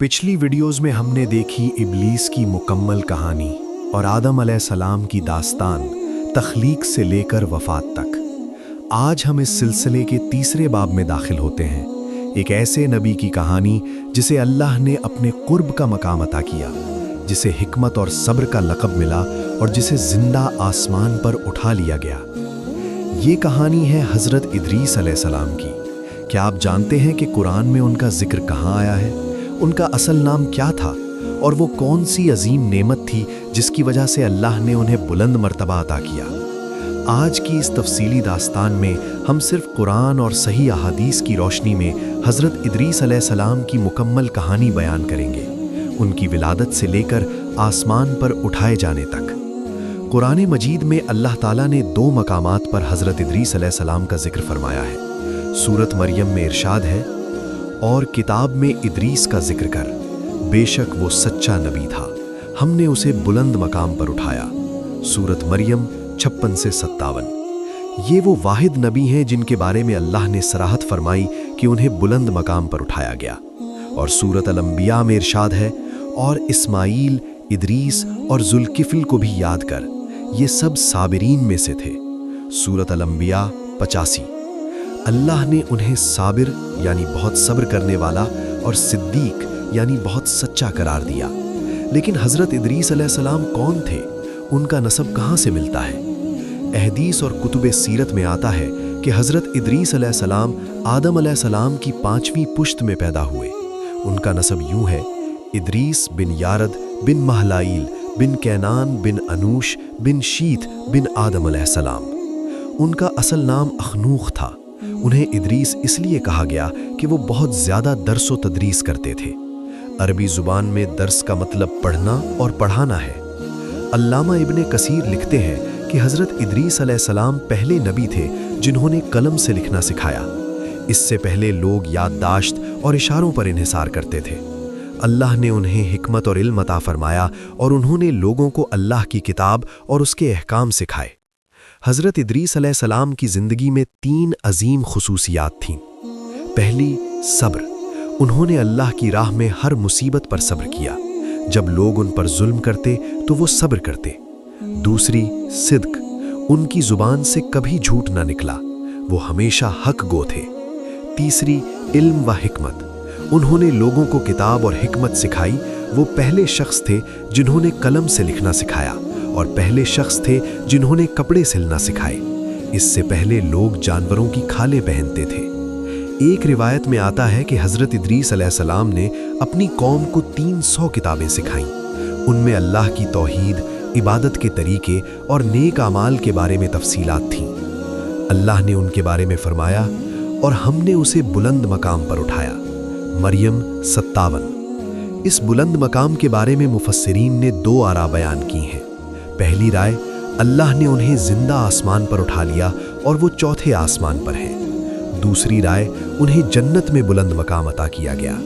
पिछली वीडियोस में हमने देखी इब्लीस की मुकम्मल कहानी और आदम अलैहिस्सलाम की दास्तान तख्लीक से लेकर वफ़ात तक। आज हम इस सिलसिले के तीसरे बाब में दाखिल होते हैं, एक ऐसे नबी की कहानी जिसे अल्लाह ने अपने कुर्ब का मकाम अता किया, जिसे हिकमत और सब्र का लक़ब मिला और जिसे ज़िंदा आसमान पर उठा लिया गया। ये कहानी है हज़रत इदरीस अलैहिस्सलाम की। क्या आप जानते हैं कि कुरान में उनका जिक्र कहाँ आया है? उनका असल नाम क्या था और वो कौन सी अजीम नेमत थी जिसकी वजह से अल्लाह ने उन्हें बुलंद मर्तबा अता किया? आज की इस तफसीली दास्तान में हम सिर्फ कुरान और सही अहादीस की रोशनी में हज़रत इदरीस अलैहिस्सलाम की मुकम्मल कहानी बयान करेंगे, उनकी विलादत से लेकर आसमान पर उठाए जाने तक। कुरान मजीद में अल्लाह ताला ने दो मकामात पर हज़रत इदरीस अलैहिस्सलाम का जिक्र फरमाया है। सूरत मरियम में इरशाद है, और किताब में इदरीस का जिक्र कर, बेशक वो सच्चा नबी था, हमने उसे बुलंद मकाम पर उठाया। सूरत मरियम 56 से 57। ये वो वाहिद नबी हैं जिनके बारे में अल्लाह ने सराहत फरमाई कि उन्हें बुलंद मकाम पर उठाया गया। और सूरत अल-अंबिया में इरशाद है, और इस्माईल, इदरीस और जुल्किफ्ल को भी याद कर, ये सब साबिरीन में से थे। सूरत अल-अंबिया 85। अल्लाह ने उन्हें साबिर यानी बहुत सब्र करने वाला और सिद्दीक यानी बहुत सच्चा करार दिया। लेकिन हज़रत इदरीस अलैहिस्सलाम कौन थे? उनका नसब कहाँ से मिलता है? अहदीस और कुतुब सीरत में आता है कि हज़रत इदरीस अलैहिस्सलाम आदम अलैहिस्सलाम की 5वीं पुश्त में पैदा हुए। उनका नसब यूँ है, इदरीस बिन यारद बिन महलाइल बिन कैनान बिन अनूश बिन शीत बिन आदम अलैहिस्सलाम। उनका असल नाम अखनूख था। उन्हें इदरीस इसलिए कहा गया कि वो बहुत ज़्यादा दर्स व तदरीस करते थे। अरबी ज़ुबान में दर्स का मतलब पढ़ना और पढ़ाना है। अल्लामा इब्ने कसीर लिखते हैं कि हज़रत इदरीस अलैहिस्सलाम पहले नबी थे जिन्होंने कलम से लिखना सिखाया। इससे पहले लोग याददाश्त और इशारों पर इन्हिसार करते थे। अल्लाह ने उन्हें हिकमत और इल्म अता फरमाया और उन्होंने लोगों को अल्लाह की किताब और उसके अहकाम सिखाए। हज़रत इदरीस अलैहिस्सलाम की ज़िंदगी में 3 अजीम खुसूसियात थीं। पहली, सब्र। उन्होंने अल्लाह की राह में हर मुसीबत पर सब्र किया। जब लोग उन पर जुल्म करते तो वो सब्र करते। दूसरी, सिद्क। उनकी ज़ुबान से कभी झूठ ना निकला, वो हमेशा हक गो थे। तीसरी, इल्म व हिकमत। उन्होंने लोगों को किताब और हिकमत सिखाई। वो पहले शख्स थे जिन्होंने कलम से लिखना सिखाया और पहले शख्स थे जिन्होंने कपड़े सिलना सिखाए। इससे पहले लोग जानवरों की खालें पहनते थे। एक रिवायत में आता है कि हज़रत इदरीस अलैहिस्सलाम ने अपनी कौम को 300 किताबें सिखाईं। उनमें अल्लाह की तौहीद, इबादत के तरीके और नेक आमाल के बारे में तफसीलात थीं। अल्लाह ने उनके बारे में फरमाया, और हमने उसे बुलंद मकाम पर उठाया। मरियम 57। इस बुलंद मकाम के बारे में मुफस्सिरीन ने 2 आरा बयान की हैं। पहली राय, अल्लाह ने उन्हें जिंदा आसमान पर उठा लिया और वो चौथे आसमान पर हैं। दूसरी राय, उन्हें जन्नत में बुलंद मकाम अता किया गया।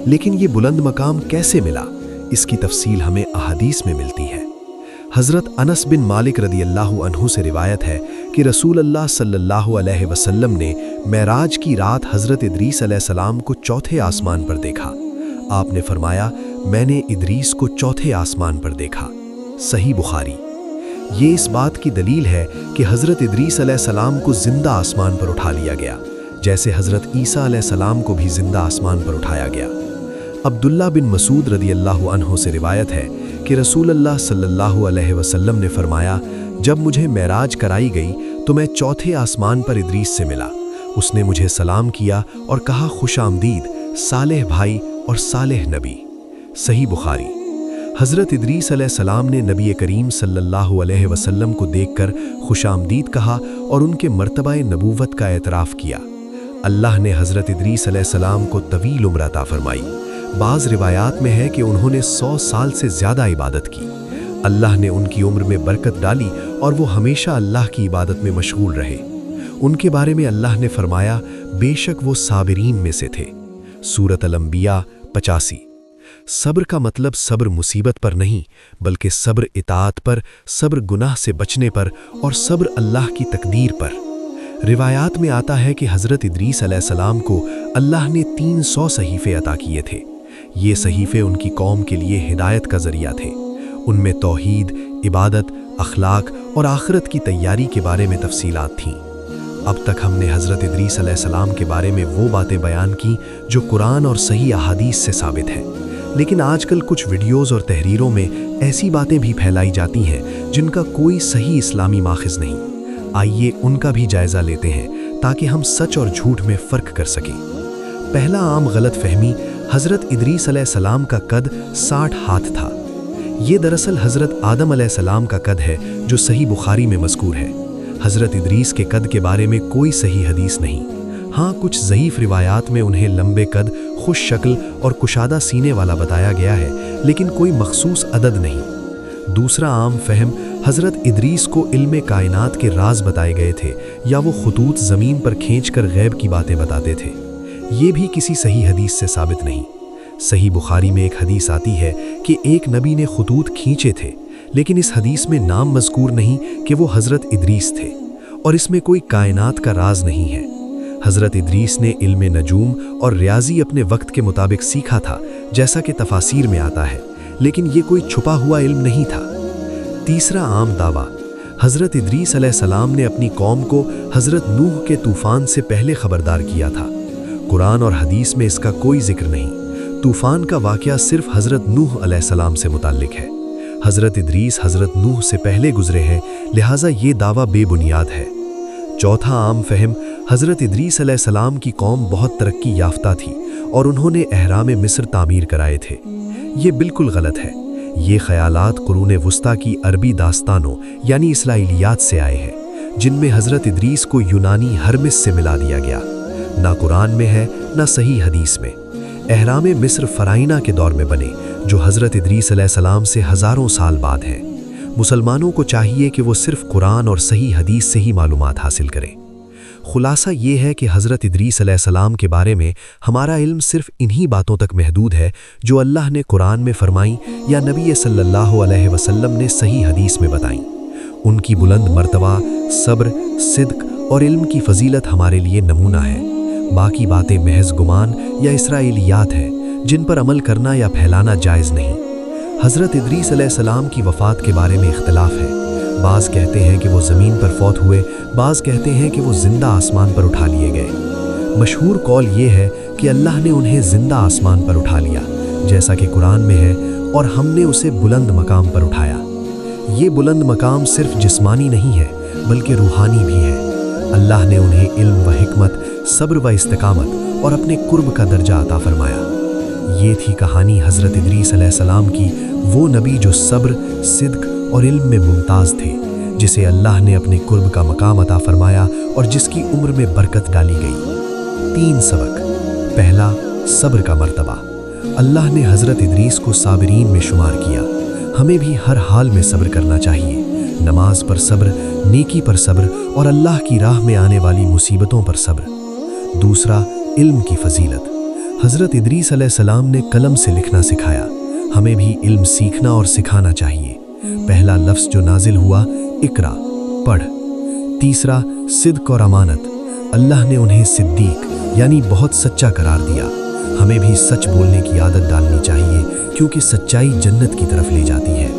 लेकिन ये बुलंद मकाम कैसे मिला, इसकी तफसील हमें अहादीस में मिलती है। हज़रत अनस बिन मालिक रदियल्लाहु अन्हु से रिवायत है कि रसूल अल्लाह सल्लल्लाहु अलैहि वसल्लम ने मेराज की रात हज़रत इदरीस अलैहिस्सलाम को चौथे आसमान पर देखा। आपने फरमाया, मैंने इदरीस को चौथे आसमान पर देखा। सही बुखारी। ये इस बात की दलील है कि हज़रत इदरीस अलैहिस्सलाम को ज़िंदा आसमान पर उठा लिया गया, जैसे हज़रत ईसा अलैहिस्सलाम को भी ज़िंदा आसमान पर उठाया गया। अब्दुल्ला बिन मसूद रदियल्लाहु अन्हु से रिवायत है कि रसूल अल्लाह सल्लल्लाहु अलैहि वसल्लम ने फरमाया, जब मुझे मेराज कराई गई तो मैं चौथे आसमान पर इदरीस से मिला। उसने मुझे सलाम किया और कहा, खुश आमदीद सालेह भाई और सालेह नबी। सही बुखारी। हज़रत इदरीस अलैहिस्सलाम ने नबी करीम सल्लल्लाहु अलैहि वसल्लम को देखकर खुशामदीद कहा और उनके मर्तबा नबूवत का एतराफ़ किया। अल्लाह ने हज़रत इदरीस अलैहिस्सलाम को तवील उम्र अता फरमाई। बाज़ रिवायात में है कि उन्होंने 100 साल से ज़्यादा इबादत की। अल्लाह ने उनकी उम्र में बरकत डाली और वो हमेशा अल्लाह की इबादत में मशगूल रहे। उनके बारे में अल्लाह ने फरमाया, बेशक वो साबिरीन में से थे। सूरत अल-अंबिया 85। सब्र का मतलब सब्र मुसीबत पर नहीं, बल्कि सब्र इताअत पर, सब्र गुनाह से बचने पर और सब्र अल्लाह की तकदीर पर। रिवायात में आता है कि हज़रत इदरीस अलैहिस्सलाम को अल्लाह ने 300 सहीफ़े अता किए थे। ये सहीफ़े उनकी कौम के लिए हिदायत का ज़रिया थे। उनमें तौहीद, इबादत, अखलाक और आखिरत की तैयारी के बारे में तफसीलात थीं। अब तक हमने हज़रत इदरीस अलैहिस्सलाम के बारे में वो बातें बयान की जो कुरान और सही अहादीस से साबित हैं, लेकिन आजकल कुछ वीडियोज़ और तहरीरों में ऐसी बातें भी फैलाई जाती हैं जिनका कोई सही इस्लामी माखिज़ नहीं। आइए उनका भी जायज़ा लेते हैं ताकि हम सच और झूठ में फ़र्क कर सकें। पहला आम गलत फहमी, हज़रत इदरीस अलैहिस्सलाम का कद 60 हाथ था। ये दरअसल हज़रत आदम अलैहिस्सलाम का कद है जो सही बुखारी में मज़कूर है। हज़रत इदरीस के कद के बारे में कोई सही हदीस नहीं। हाँ, कुछ ज़ईफ़ रिवायात में उन्हें लंबे कद, खुश शक्ल और कुशादा सीने वाला बताया गया है, लेकिन कोई मखसूस अदद नहीं। दूसरा आम फहम, हज़रत इदरीस को इल्म कायनात के राज बताए गए थे या वो खतूत ज़मीन पर खींचकर गैब की बातें बताते थे। ये भी किसी सही हदीस से साबित नहीं। सही बुखारी में एक हदीस आती है कि एक नबी ने खतूत खींचे थे, लेकिन इस हदीस में नाम मज़कूर नहीं कि वो हज़रत इदरीस थे, और इसमें कोई कायनात का राज नहीं है। हज़रत इदरीस ने इल्म नजूम और रियाजी अपने वक्त के मुताबिक सीखा था, जैसा कि तफासीर में आता है, लेकिन ये कोई छुपा हुआ इल्म नहीं था। तीसरा आम दावा, हज़रत इदरीस अलैहिस्सलाम ने अपनी कौम को हज़रत नूह के तूफ़ान से पहले ख़बरदार किया था। कुरान और हदीस में इसका कोई जिक्र नहीं। तूफ़ान का वाक़या सिर्फ हज़रत नूह अलैहिस्सलाम से मुताल्लिक है। हज़रत इदरीस हज़रत नूह से पहले गुजरे हैं, लिहाजा ये दावा बेबुनियाद है। चौथा आम फहम, हज़रत इदरीस अलैहिस्सलाम की कौम बहुत तरक्की याफ्ता थी और उन्होंने अहराम मिस्र तामीर कराए थे। ये बिल्कुल गलत है। ये ख़यालात कुरून वुस्ता की अरबी दास्तानों यानी इसराइलियात से आए हैं, जिनमें हज़रत इदरीस को यूनानी हरमिस से मिला दिया गया। ना कुरान में है, ना सही हदीस में। अहराम मिस्र फ़राइना के दौर में बने, जो हज़रत इदरीस अलैहिस्सलाम से हज़ारों साल बाद हैं। मुसलमानों को चाहिए कि वो सिर्फ कुरान और सही हदीस से ही मालूमात हासिल करें। खुलासा ये है कि हज़रत इदरीस अलैहिस्सलाम के बारे में हमारा इल्म सिर्फ इन्हीं बातों तक महदूद है जो अल्लाह ने कुरान में फरमाई या नबी सल्लल्लाहु अलैहि वसल्लम ने सही हदीस में बताई। उनकी बुलंद मर्तबा, सब्र, सिद्क और इल्म की फजीलत हमारे लिए नमूना है। बाकी बातें महज गुमान या इसराइलियात हैं, जिन पर अमल करना या फैलाना जायज़ नहीं। हज़रत इदरीस अलैहिस्सलाम की वफ़ात के बारे में इख्तिलाफ है। बाज़ कहते हैं कि वो ज़मीन पर फौत हुए, बाज़ कहते हैं कि वो ज़िंदा आसमान पर उठा लिए गए। मशहूर कौल ये है कि अल्लाह ने उन्हें ज़िंदा आसमान पर उठा लिया, जैसा कि कुरान में है, और हमने उसे बुलंद मकाम पर उठाया। ये बुलंद मकाम सिर्फ जिस्मानी नहीं है, बल्कि रूहानी भी है। अल्लाह ने उन्हें इल्म व हिकमत, सब्र व इस्तिकामत और अपने कुर्ब का दर्जा अता फरमाया। ये थी कहानी हज़रत इदरीस अलैहिस्सलाम की, वो नबी जो सब्र, सिद्क और इल्म में मुमताज़ थे, जिसे अल्लाह ने अपने कुर्ब का मकाम अता फरमाया और जिसकी उम्र में बरकत डाली गई। 3 सबक। पहला, सब्र का मर्तबा। अल्लाह ने हज़रत इदरीस को साबिरीन में शुमार किया। हमें भी हर हाल में सब्र करना चाहिए। नमाज पर सब्र, नेकी पर सब्र और अल्लाह की राह में आने वाली मुसीबतों पर सब्र। दूसरा, इल्म की फजीलत। हज़रत इदरीस अलैहिस्सलाम ने कलम से लिखना सिखाया। हमें भी इल्म सीखना और सिखाना चाहिए। पहला लफ्ज़ जो नाजिल हुआ, इकरा, पढ़। तीसरा, सिद्क और अमानत। अल्लाह ने उन्हें सिद्दीक यानी बहुत सच्चा करार दिया। हमें भी सच बोलने की आदत डालनी चाहिए, क्योंकि सच्चाई जन्नत की तरफ ले जाती है।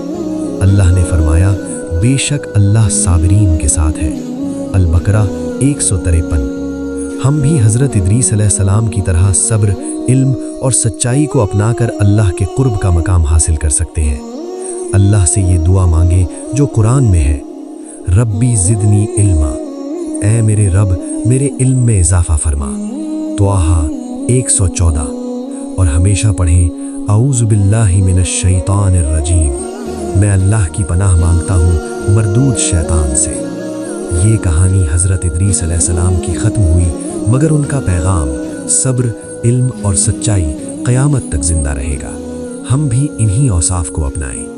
अल्लाह ने फरमाया, बेशक अल्लाह साबिरीन के साथ है। अल-बकरा 153। हम भी हज़रत इदरीस अलैहिस्सलाम की तरह सब्र, इल्म और सच्चाई को अपनाकर अल्लाह के कुर्ब का मकाम हासिल कर सकते हैं। अल्लाह से ये दुआ मांगे जो कुरान में है, रब्बी ज़िदनी इल्मा, ऐ मेरे रब मेरे इल्म में इजाफ़ा फरमा। त्वाहा 114। और हमेशा पढ़ें, औज़ु बिल्लाहि मिनश शैतानिर रजीम, मैं अल्लाह की पनाह मांगता हूँ मरदूद शैतान से। ये कहानी हज़रत इदरीस अलैहिस्सलाम की ख़त्म हुई, मगर उनका पैगाम सब्र, इल्म और सच्चाई क़यामत तक ज़िंदा रहेगा। हम भी इन्हीं औसाफ़ को अपनाएं।